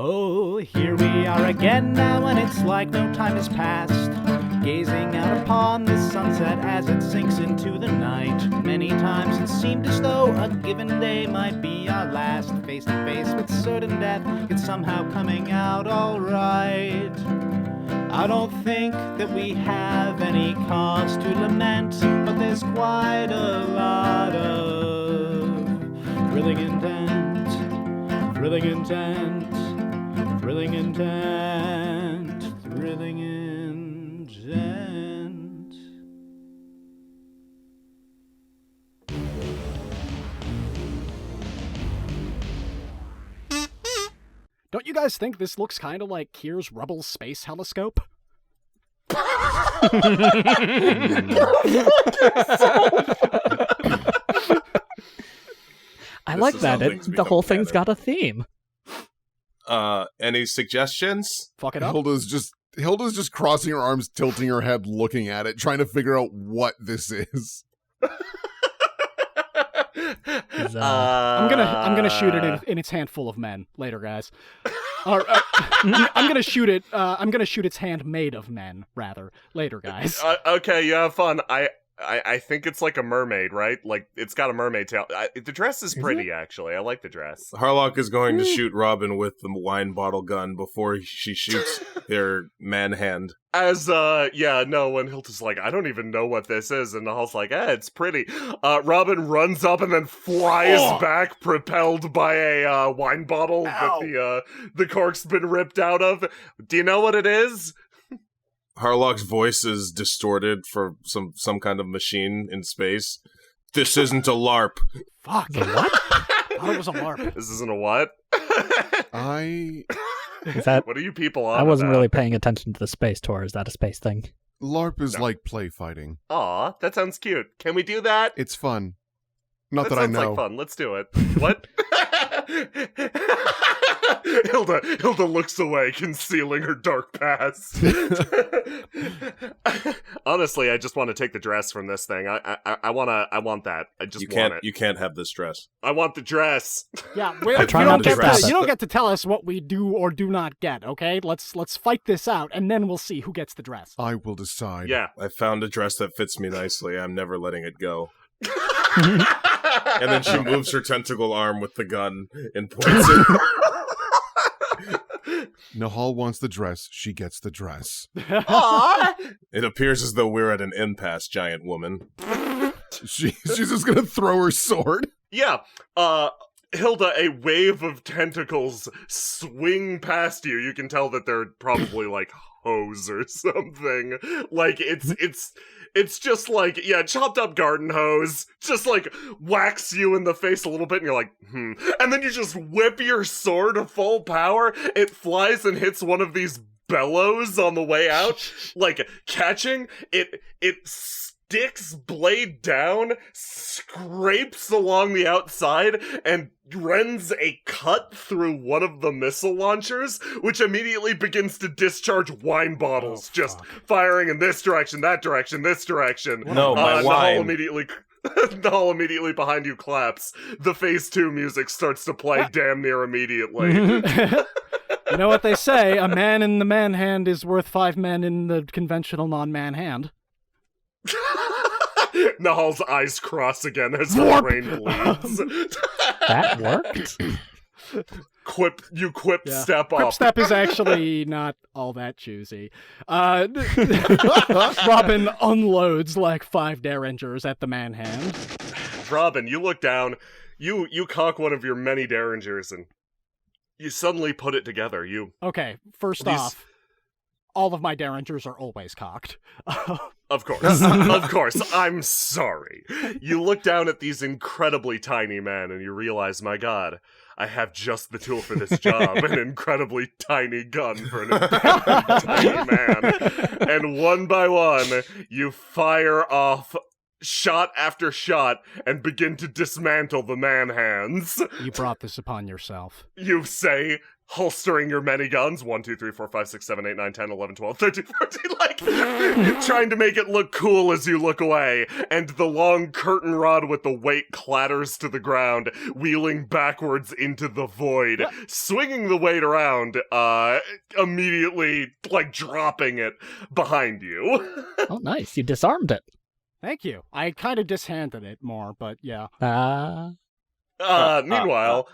Oh, here we are again now, and it's like no time has passed. Gazing out upon the sunset as it sinks into the night. Many times it seemed as though a given day might be our last. Face to face with certain death, it's somehow coming out alright. I don't think that we have any cause to lament, but there's quite a lot of thrilling intent, thrilling intent, thrilling intent, thrilling intent. Don't you guys think this looks kind of like Kier's Rebel space telescope? I like that. The whole thing's got a theme. Any suggestions? Fuck it up. Hilda's just crossing her arms, tilting her head, looking at it, trying to figure out what this is. I'm gonna shoot it in its handful of men later, guys. I'm gonna shoot it. I'm gonna shoot its hand made of men, rather, later, guys. Okay, you have fun. I think it's like a mermaid, right? Like, it's got a mermaid tail. The dress is pretty, actually. I like the dress. Harlock is going to shoot Robin with the wine bottle gun before she shoots their man hand. When Hilda's like, I don't even know what this is, and Nahul's like, it's pretty. Robin runs up and then flies back, propelled by a wine bottle that the cork's been ripped out of. Do you know what it is? Harlock's voice is distorted for some kind of machine in space. This isn't a LARP. Fuck. The what? Oh, it was a LARP. This isn't a what? What are you people on I wasn't about? really paying attention to the space tour. Is that a space thing? LARP is like play fighting. Aw, that sounds cute. Can we do that? It's fun. Not that I know. Sounds like fun. Let's do it. What? Hilda looks away, concealing her dark past. Honestly, I just want to take the dress from this thing. I want that. I just want it. You can't have this dress. I want the dress. Yeah, you don't get to tell us what we do or do not get. Okay, let's fight this out, and then we'll see who gets the dress. I will decide. Yeah, I found a dress that fits me nicely. I'm never letting it go. And then she moves her tentacle arm with the gun and points it. Nahal wants the dress. She gets the dress. It appears as though we're at an impasse, giant woman. She's just gonna throw her sword. Yeah. Hilda, a wave of tentacles swing past you. You can tell that they're probably like hose or something. Like it's just like, chopped up garden hose, just like whacks you in the face a little bit, and you're like, And then you just whip your sword to full power. It flies and hits one of these bellows on the way out, like catching it. It sticks blade down, scrapes along the outside, and rends a cut through one of the missile launchers, which immediately begins to discharge wine bottles, firing in this direction, that direction, this direction. No, my wine. Nahal immediately behind you claps. The Phase 2 music starts to play damn near immediately. You know what they say, a man in the man hand is worth 5 men in the conventional non-man hand. Nahal's eyes cross again as her brain bleeds. That worked? Quip step up. Quip step is actually not all that choosy. Robin unloads like 5 derringers at the man hand. Robin, you look down, you cock one of your many derringers, and you suddenly put it together. Okay, first off, all of my derringers are always cocked. Of course, I'm sorry. You look down at these incredibly tiny men and you realize, my god, I have just the tool for this job, an incredibly tiny gun for an incredibly tiny man. And one by one, you fire off shot after shot and begin to dismantle the man hands. You brought this upon yourself. You say, holstering your many guns, 1, 2, 3, 4, 5, 6, 7, 8, 9, 10, 11, 12, 13, 14, like, trying to make it look cool as you look away, and the long curtain rod with the weight clatters to the ground, wheeling backwards into the void, swinging the weight around, immediately, like, dropping it behind you. Oh, nice. You disarmed it. Thank you. I kind of dishanded it more, but yeah. Meanwhile,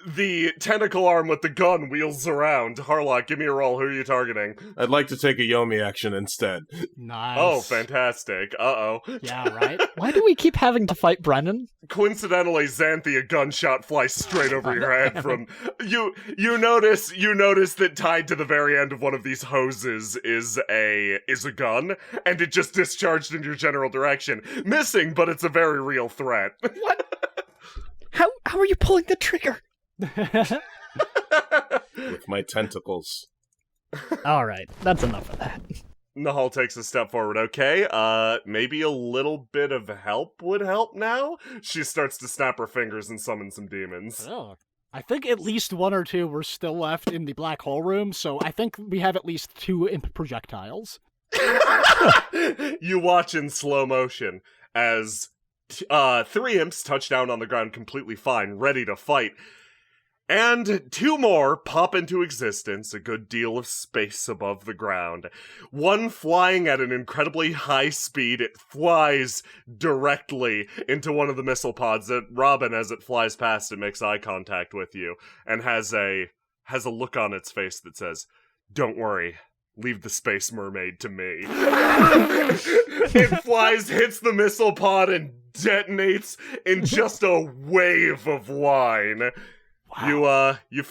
the tentacle arm with the gun wheels around. Harlock, give me a roll. Who are you targeting? I'd like to take a Yomi action instead. Nice. Oh, fantastic. Uh-oh. Yeah, right? Why do we keep having to fight Brennan? Coincidentally, Xanthi, a gunshot flies straight over your head from... You notice that tied to the very end of one of these hoses is a gun, and it just discharged in your general direction. Missing, but it's a very real threat. What? How are you pulling the trigger? With my tentacles. All right, that's enough of that. Nahal takes a step forward. Okay, maybe a little bit of help would help now? She starts to snap her fingers and summon some demons. Oh. I think at least one or two were still left in the black hole room, so I think we have at least 2 imp projectiles. You watch in slow motion as 3 imps touch down on the ground completely fine, ready to fight. And 2 more pop into existence, a good deal of space above the ground. One flying at an incredibly high speed, it flies directly into one of the missile pods that Robin, as it flies past it, makes eye contact with you, and has a look on its face that says, "Don't worry, leave the space mermaid to me." It flies, hits the missile pod, and detonates in just a wave of wine. Wow. You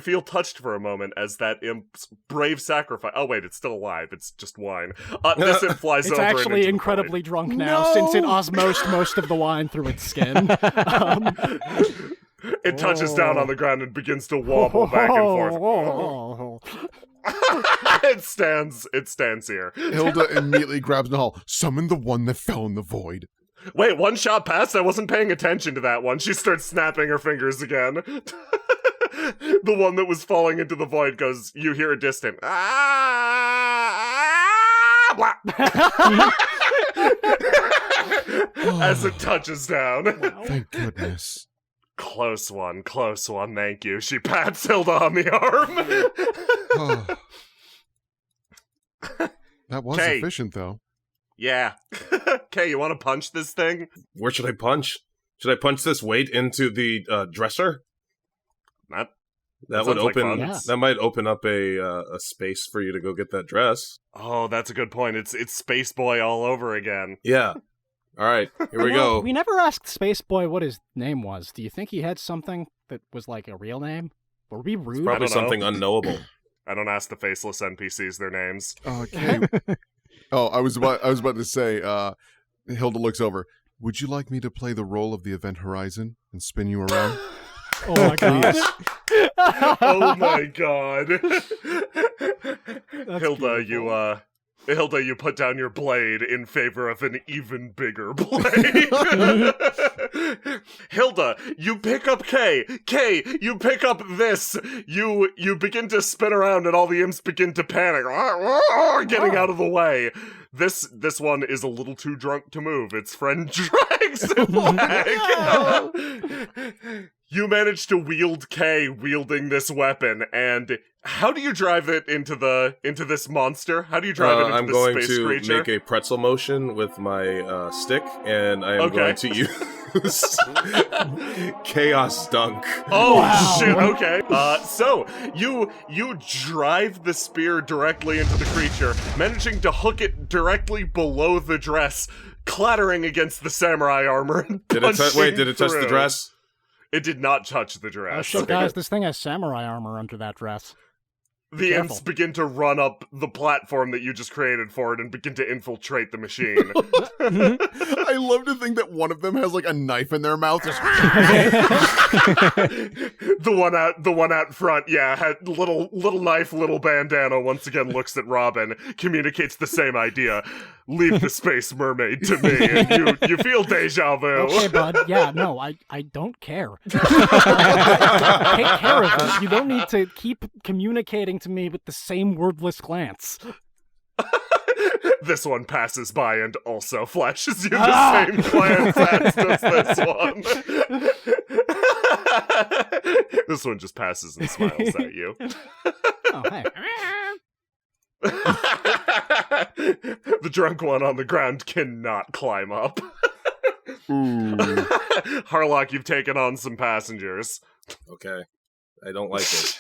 feel touched for a moment as that imp's brave sacrifice. Oh wait, it's still alive. It's just wine. This imp flies it's over. It's actually incredibly drunk now since it osmosed most of the wine through its skin. It touches down on the ground and begins to wobble back and forth. It stands here. Hilda immediately grabs Nahal. Summon the one that fell in the void. Wait, one shot passed? I wasn't paying attention to that one. She starts snapping her fingers again. The one that was falling into the void goes, you hear a distant, blah. As it touches down. Thank goodness. Close one, thank you. She pats Hilda on the arm. That was Kay. efficient, though. Yeah. Okay, you want to punch this thing? Where should I punch? Should I punch this weight into the dresser? That would open. Like that might open up a space for you to go get that dress. Oh, that's a good point. It's Space Boy all over again. Yeah. All right, here we go. We never asked Space Boy what his name was. Do you think he had something that was like a real name? Were we rude? It's probably something unknowable. I don't ask the faceless NPCs their names. Okay. Oh, I was about to say. Hilda looks over. Would you like me to play the role of the Event Horizon and spin you around? Oh my god. Oh my god. Hilda, beautiful. Hilda, you put down your blade in favor of an even bigger blade. Hilda, you pick up Kay. Kay, you pick up this. You begin to spin around and all the imps begin to panic, getting out of the way. This one is a little too drunk to move. Its friend drags it back. You manage to wield Kay wielding this weapon, and how do you drive it into this monster? How do you drive it into this space creature? I'm going to make a pretzel motion with my stick, and I am going to use Chaos Dunk. Oh, wow. Shit, okay. So, you drive the spear directly into the creature, managing to hook it directly below the dress, clattering against the samurai armor. And did it touch the dress? It did not touch the dress. So guys, this thing has samurai armor under that dress. The imps begin to run up the platform that you just created for it and begin to infiltrate the machine. I love to think that one of them has like a knife in their mouth. Just the one out front, yeah, had little knife, little bandana. Once again, looks at Robin, communicates the same idea. leave the space mermaid to me, and you feel deja vu. Okay, bud. Yeah, no, I don't care. Take care of it. You don't need to keep communicating to me with the same wordless glance. This one passes by and also flashes you the same glance as does this one. This one just passes and smiles at you. Oh, hey. The drunk one on the ground cannot climb up. Ooh. Harlock, you've taken on some passengers. Okay. I don't like it.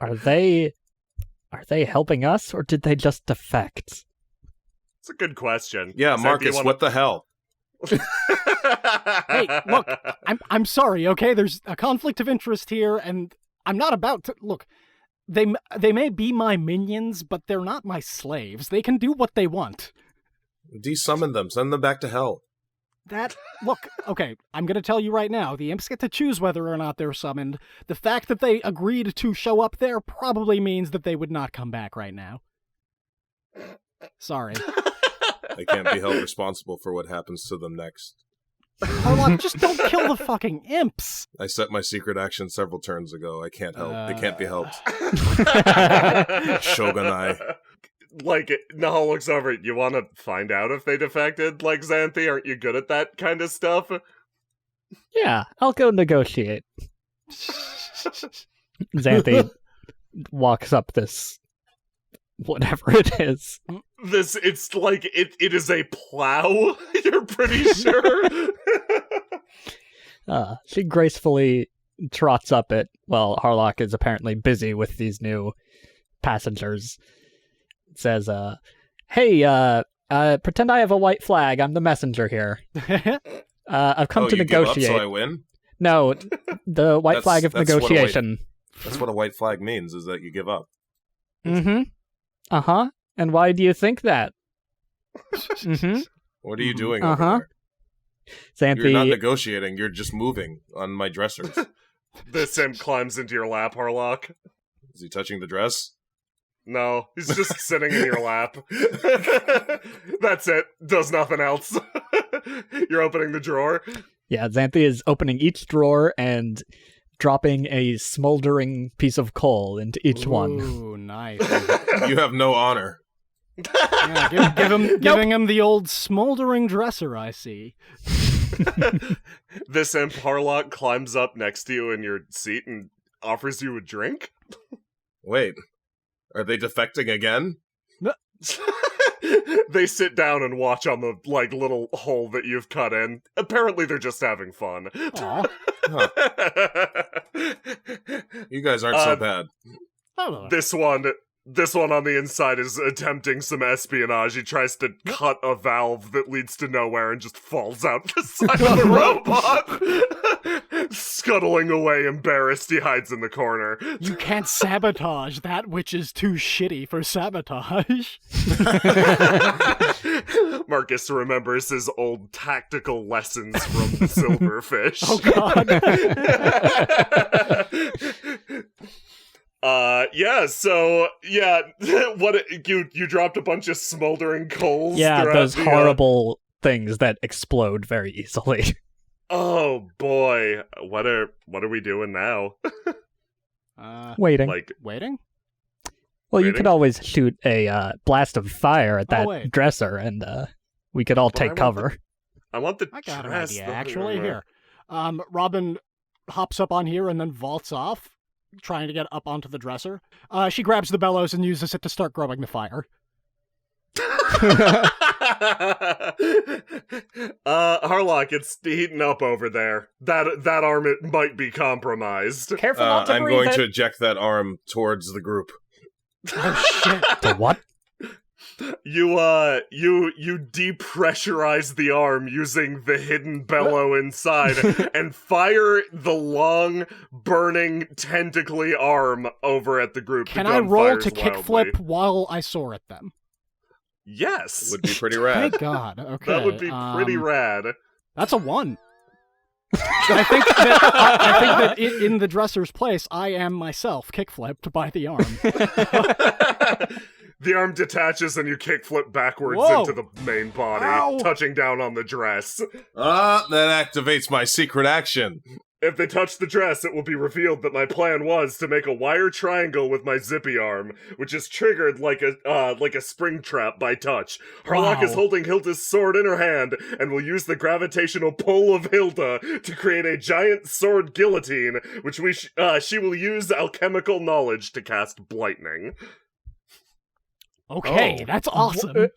Are they helping us, or did they just defect? It's a good question. Yeah, Zan, Marcus, what the hell? Hey, look, I'm sorry, okay? There's a conflict of interest here, and I'm not about to... Look, they may be my minions, but they're not my slaves. They can do what they want. Desummon them. Send them back to hell. Look, okay, I'm gonna tell you right now, the imps get to choose whether or not they're summoned. The fact that they agreed to show up there probably means that they would not come back right now. Sorry. They can't be held responsible for what happens to them next. Harlock, just don't kill the fucking imps! I set my secret action several turns ago. I can't help. They can't be helped. Shogunai. Like, Nahal looks over, you want to find out if they defected, like Xanthi? Aren't you good at that kind of stuff? Yeah, I'll go negotiate. Xanthi walks up this whatever it is. It's like, it is a plow, you're pretty sure? She gracefully trots up it while Harlock is apparently busy with these new passengers. It says, hey, pretend I have a white flag. I'm the messenger here. I've come to you give negotiate. up so I win? No, the white flag of that's what a negotiation. That's what a white flag means, is that you give up. Mm-hmm. Uh-huh. And why do you think that? Mm-hmm. What are you doing Uh-huh. over there? Xanthi, You're not negotiating, you're just moving on my dressers. This imp climbs into your lap, Harlock. Is he touching the dress? No, he's just sitting in your lap. That's it. Does nothing else. You're opening the drawer. Yeah, Xanthi is opening each drawer and dropping a smoldering piece of coal into each one. Ooh, nice. You have no honor. Yeah, giving him the old smoldering dresser, I see. This imp Harlock climbs up next to you in your seat and offers you a drink. Wait, are they defecting again? They sit down and watch on the little hole that you've cut in. Apparently they're just having fun. Aw. You guys aren't so bad. This one on the inside is attempting some espionage. He tries to cut a valve that leads to nowhere and just falls out the side of the robot. Scuttling away embarrassed, he hides in the corner. You can't sabotage that which is too shitty for sabotage. Marcus remembers his old tactical lessons from the Silverfish. Oh god. What you dropped a bunch of smoldering coals. Yeah, throughout those the, horrible things that explode very easily. Oh boy, what are we doing now? Waiting. Waiting? Well, you waiting? could always shoot a blast of fire at that wait. dresser, and we could all take cover. I want the I got an dress, idea, though. actually. Here. Robin hops up on here and then vaults off, trying to get up onto the dresser. She grabs the bellows and uses it to start growing the fire. Harlock, it's heating up over there. That arm, it might be compromised. Careful not to I'm breathe going it. to eject that arm towards the group. Oh shit. The what? You depressurize the arm using the hidden bellow inside and fire the long, burning, tentacly arm over at the group. Can The I gun roll fires to wildly. kickflip while I soar at them? Yes. Would be pretty rad. Thank God. Okay. That would be pretty rad. That's a 1. I think that in the dresser's place, I am myself kickflipped by the arm. The arm detaches and you kickflip backwards Whoa. into the main body, Ow. touching down on the dress. That activates my secret action. If they touch the dress, it will be revealed that my plan was to make a wire triangle with my zippy arm, which is triggered like a spring trap by touch. Harlock Wow. is holding Hilda's sword in her hand and will use the gravitational pull of Hilda to create a giant sword guillotine, which she will use alchemical knowledge to cast Blightning. Okay, Oh. that's awesome.